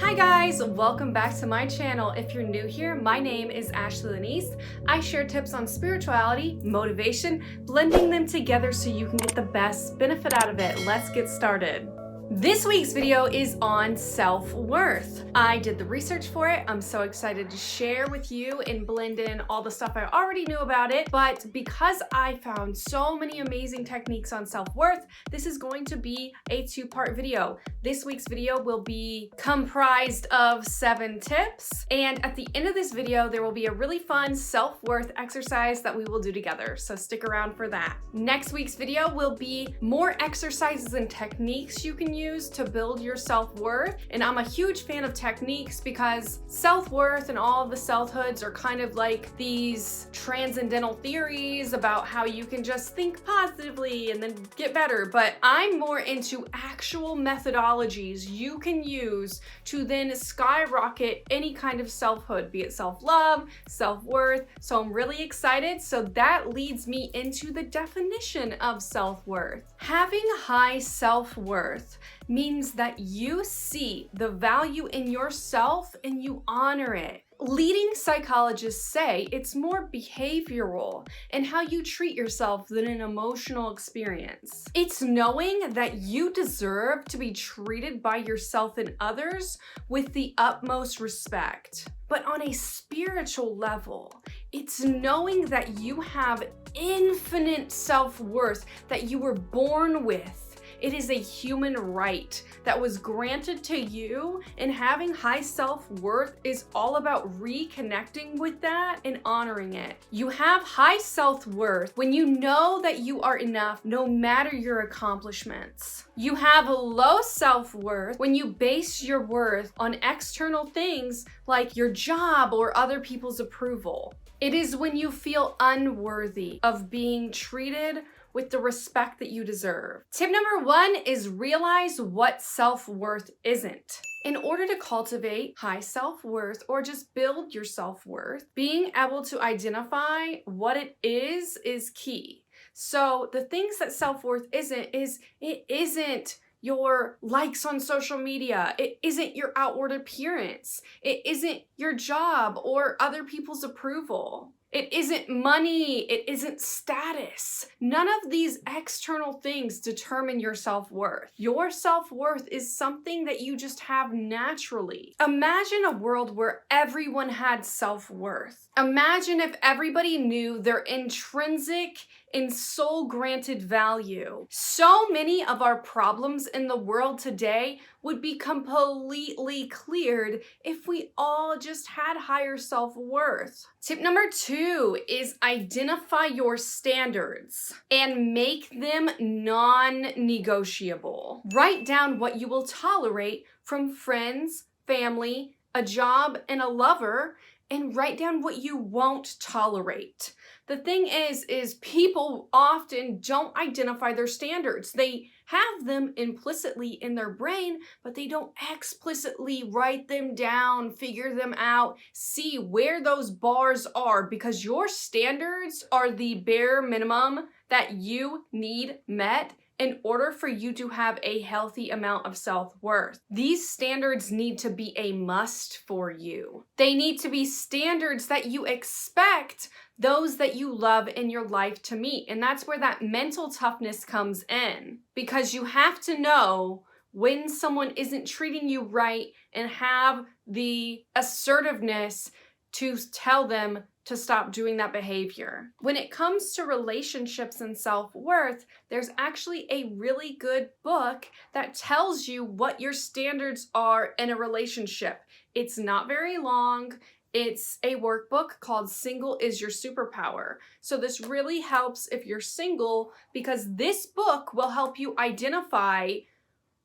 Hi guys, welcome back to my channel. If you're new here, my name is Ashley Lanese. I share tips on spirituality, motivation, blending them together so you can get the best benefit out of it. Let's get started. This week's video is on self-worth. I did the research for it. I'm so excited to share with you and blend in all the stuff I already knew about it. But because I found so many amazing techniques on self-worth, this is going to be a two-part video. This week's video will be comprised of 7 tips. And at the end of this video, there will be a really fun self-worth exercise that we will do together. So stick around for that. Next week's video will be more exercises and techniques you can use to build your self-worth. And I'm a huge fan of techniques because self-worth and all of the selfhoods are kind of like these transcendental theories about how you can just think positively and then get better. But I'm more into actual methodologies you can use to then skyrocket any kind of selfhood, be it self-love, self-worth. So I'm really excited. So that leads me into the definition of self-worth. Having high self-worth means that you see the value in yourself and you honor it. Leading psychologists say it's more behavioral and how you treat yourself than an emotional experience. It's knowing that you deserve to be treated by yourself and others with the utmost respect. But on a spiritual level, it's knowing that you have infinite self-worth that you were born with. It is a human right that was granted to you, and having high self-worth is all about reconnecting with that and honoring it. You have high self-worth when you know that you are enough no matter your accomplishments. You have a low self-worth when you base your worth on external things like your job or other people's approval. It is when you feel unworthy of being treated with the respect that you deserve. Tip number 1 is realize what self-worth isn't. In order to cultivate high self-worth or just build your self-worth, being able to identify what it is key. So the things that self-worth isn't is it isn't your likes on social media. It isn't your outward appearance. It isn't your job or other people's approval. It isn't money, it isn't status. None of these external things determine your self-worth. Your self-worth is something that you just have naturally. Imagine a world where everyone had self-worth. Imagine if everybody knew their intrinsic and soul-granted value. So many of our problems in the world today would be completely cleared if we all just had higher self-worth. Tip number 2 is identify your standards and make them non-negotiable. Write down what you will tolerate from friends, family, a job, and a lover, and write down what you won't tolerate. The thing is people often don't identify their standards. They have them implicitly in their brain, but they don't explicitly write them down, figure them out, see where those bars are, because your standards are the bare minimum that you need met in order for you to have a healthy amount of self-worth. These standards need to be a must for you. They need to be standards that you expect those that you love in your life to meet. And that's where that mental toughness comes in, because you have to know when someone isn't treating you right and have the assertiveness to tell them to stop doing that behavior. When it comes to relationships and self-worth, there's actually a really good book that tells you what your standards are in a relationship. It's not very long. It's a workbook called Single is Your Superpower. So this really helps if you're single, because this book will help you identify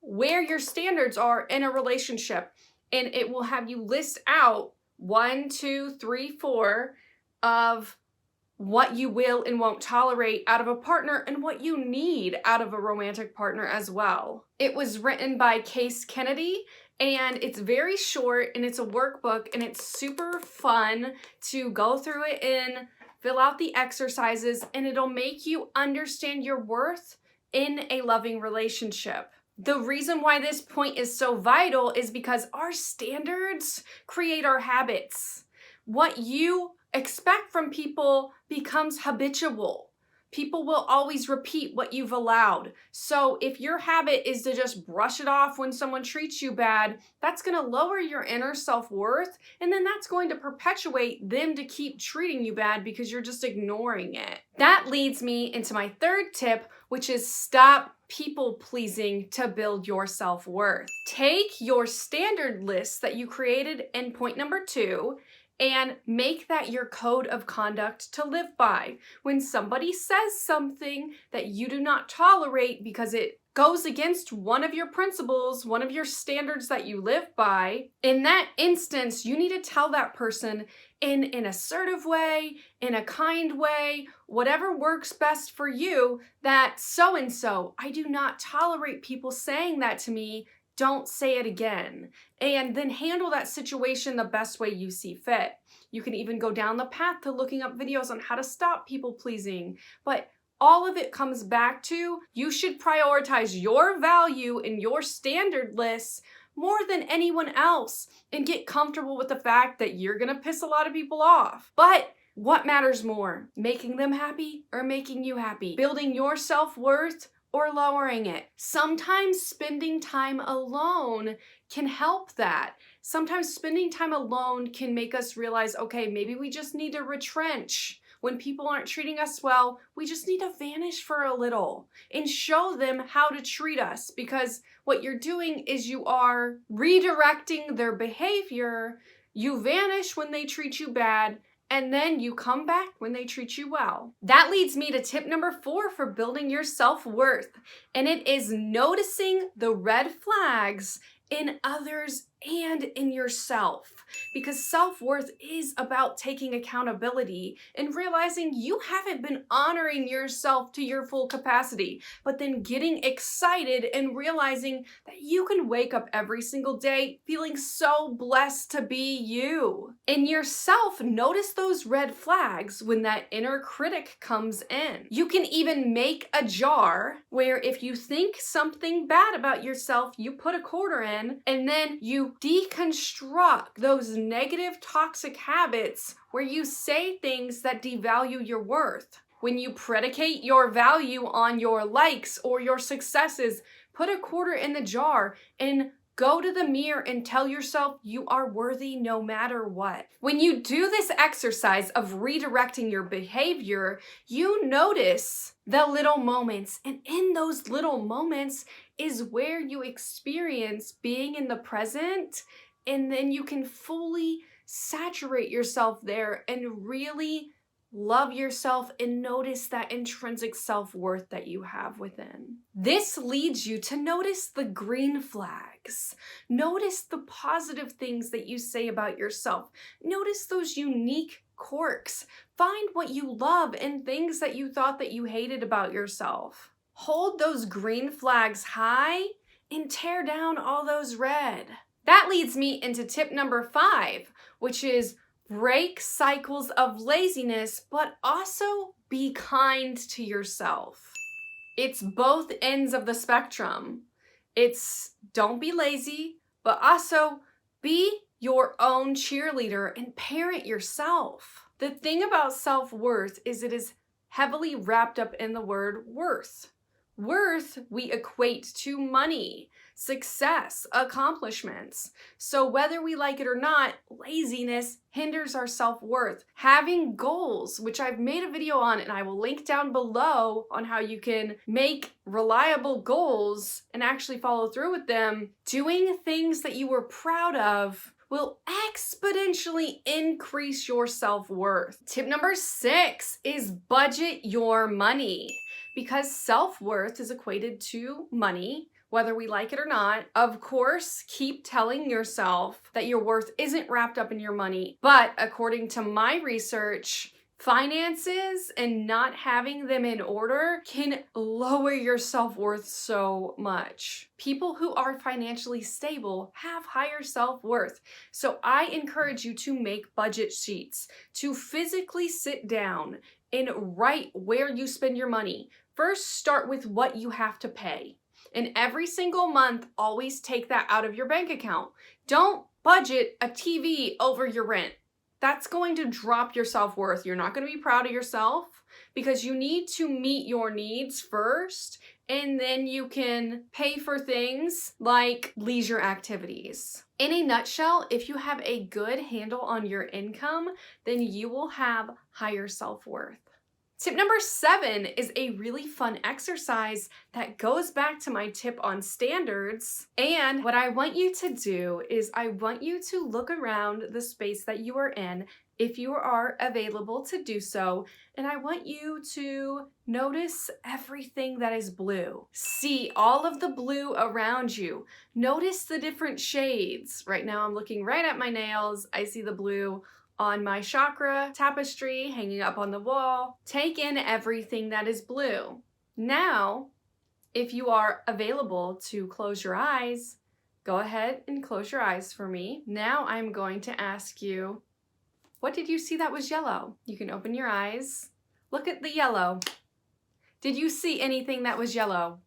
where your standards are in a relationship. And it will have you list out 1, 2, 3, 4 of what you will and won't tolerate out of a partner and what you need out of a romantic partner as well. It was written by Case Kennedy, and it's very short, and it's a workbook, and it's super fun to go through it and fill out the exercises, and it'll make you understand your worth in a loving relationship. The reason why this point is so vital is because our standards create our habits. What you expect from people becomes habitual. People will always repeat what you've allowed. So if your habit is to just brush it off when someone treats you bad, that's going to lower your inner self-worth, and then that's going to perpetuate them to keep treating you bad because you're just ignoring it. That leads me into my third tip, which is stop people-pleasing to build your self-worth. Take your standard list that you created in point number 2 and make that your code of conduct to live by. When somebody says something that you do not tolerate because it goes against one of your principles, one of your standards that you live by, in that instance, you need to tell that person in an assertive way, in a kind way, whatever works best for you, that so-and-so, I do not tolerate people saying that to me. Don't say it again. And then handle that situation the best way you see fit. You can even go down the path to looking up videos on how to stop people pleasing. But all of it comes back to you should prioritize your value and your standard lists more than anyone else and get comfortable with the fact that you're gonna piss a lot of people off. But what matters more? Making them happy or making you happy? Building your self-worth or lowering it? Sometimes spending time alone can help that. Sometimes spending time alone can make us realize, okay, maybe we just need to retrench. When people aren't treating us well, we just need to vanish for a little and show them how to treat us, because what you're doing is you are redirecting their behavior. You vanish when they treat you bad, and then you come back when they treat you well. That leads me to tip number 4 for building your self-worth, and it is noticing the red flags in others and in yourself. Because self-worth is about taking accountability and realizing you haven't been honoring yourself to your full capacity, but then getting excited and realizing that you can wake up every single day feeling so blessed to be you. In yourself, notice those red flags when that inner critic comes in. You can even make a jar where if you think something bad about yourself, you put a quarter in, and then you deconstruct those negative toxic habits where you say things that devalue your worth. When you predicate your value on your likes or your successes, put a quarter in the jar and go to the mirror and tell yourself you are worthy no matter what. When you do this exercise of redirecting your behavior, you notice the little moments, and in those little moments is where you experience being in the present, and then you can fully saturate yourself there and really love yourself and notice that intrinsic self-worth that you have within. This leads you to notice the green flags. Notice the positive things that you say about yourself. Notice those unique quirks. Find what you love and things that you thought that you hated about yourself. Hold those green flags high and tear down all those red. That leads me into tip number 5, which is break cycles of laziness, but also be kind to yourself. It's both ends of the spectrum. It's don't be lazy, but also be your own cheerleader and parent yourself. The thing about self-worth is it is heavily wrapped up in the word worth. Worth we equate to money, success, accomplishments. So whether we like it or not, laziness hinders our self-worth. Having goals, which I've made a video on and I will link down below on how you can make reliable goals and actually follow through with them, doing things that you were proud of will exponentially increase your self-worth. Tip number 6 is budget your money. Because self-worth is equated to money, whether we like it or not. Of course, keep telling yourself that your worth isn't wrapped up in your money. But according to my research, finances and not having them in order can lower your self-worth so much. People who are financially stable have higher self-worth. So I encourage you to make budget sheets, to physically sit down and write where you spend your money. First, start with what you have to pay. And every single month, always take that out of your bank account. Don't budget a TV over your rent. That's going to drop your self-worth. You're not going to be proud of yourself because you need to meet your needs first, and then you can pay for things like leisure activities. In a nutshell, if you have a good handle on your income, then you will have higher self-worth. Tip number 7 is a really fun exercise that goes back to my tip on standards. And what I want you to do is I want you to look around the space that you are in if you are available to do so. And I want you to notice everything that is blue. See all of the blue around you. Notice the different shades. Right now I'm looking right at my nails. I see the blue on my chakra tapestry hanging up on the wall. Take in everything that is blue. Now, if you are available to close your eyes, go ahead and close your eyes for me. Now I'm going to ask you, what did you see that was yellow? You can open your eyes. Look at the yellow. Did you see anything that was yellow?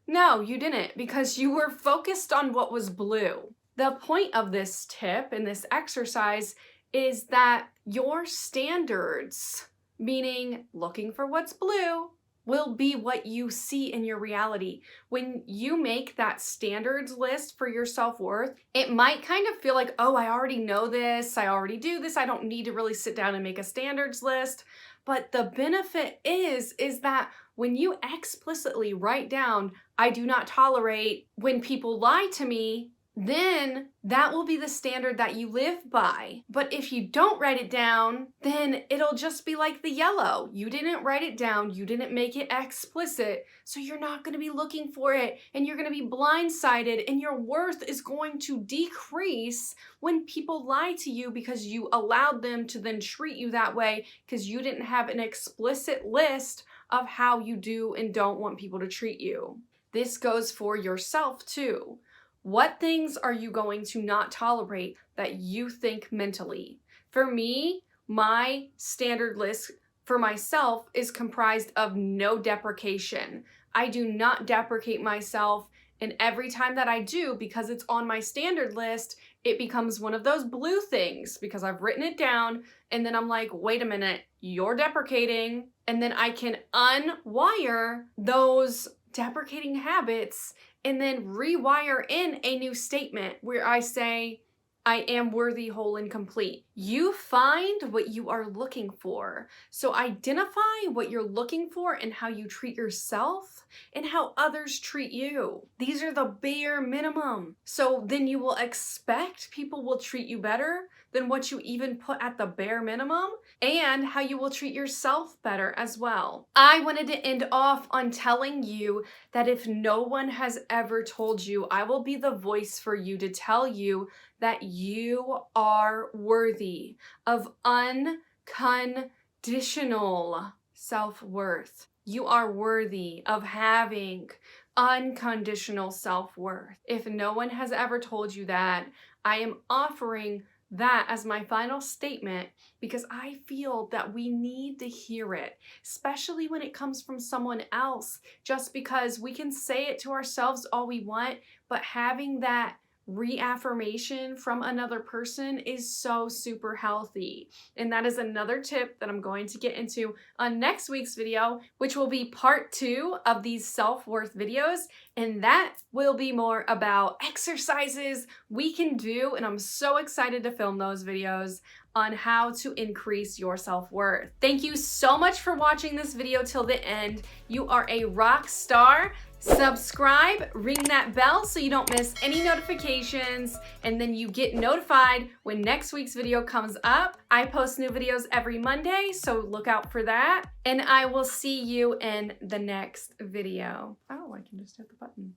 No, you didn't, because you were focused on what was blue. The point of this tip and this exercise is that your standards, meaning looking for what's blue, will be what you see in your reality. When you make that standards list for your self-worth, it might kind of feel like, oh, I already know this, I already do this, I don't need to really sit down and make a standards list. But the benefit is that when you explicitly write down, I do not tolerate when people lie to me, then that will be the standard that you live by. But if you don't write it down, then it'll just be like the yellow. You didn't write it down, you didn't make it explicit, so you're not gonna be looking for it, and you're gonna be blindsided, and your worth is going to decrease when people lie to you because you allowed them to then treat you that way because you didn't have an explicit list of how you do and don't want people to treat you. This goes for yourself too. What things are you going to not tolerate that you think mentally? For me, my standard list for myself is comprised of no deprecation. I do not deprecate myself, and every time that I do, because it's on my standard list, it becomes one of those blue things because I've written it down, and then I'm like, wait a minute, you're deprecating, and then I can unwire those deprecating habits and then rewire in a new statement where I say, I am worthy, whole, and complete. You find what you are looking for. So identify what you're looking for and how you treat yourself and how others treat you. These are the bare minimum. So then you will expect people will treat you better than what you even put at the bare minimum, and how you will treat yourself better as well. I wanted to end off on telling you that if no one has ever told you, I will be the voice for you to tell you that you are worthy of unconditional self-worth. You are worthy of having unconditional self-worth. If no one has ever told you that, I am offering that as my final statement because I feel that we need to hear it, especially when it comes from someone else, just because we can say it to ourselves all we want, but having that reaffirmation from another person is so super healthy. And that is another tip that I'm going to get into on next week's video, which will be part 2 of these self-worth videos. And that will be more about exercises we can do. And I'm so excited to film those videos on how to increase your self-worth. Thank you so much for watching this video till the end. You are a rock star. Subscribe, ring that bell so you don't miss any notifications, and then you get notified when next week's video comes up. I post new videos every Monday, so look out for that. And I will see you in the next video. Oh, I can just hit the button.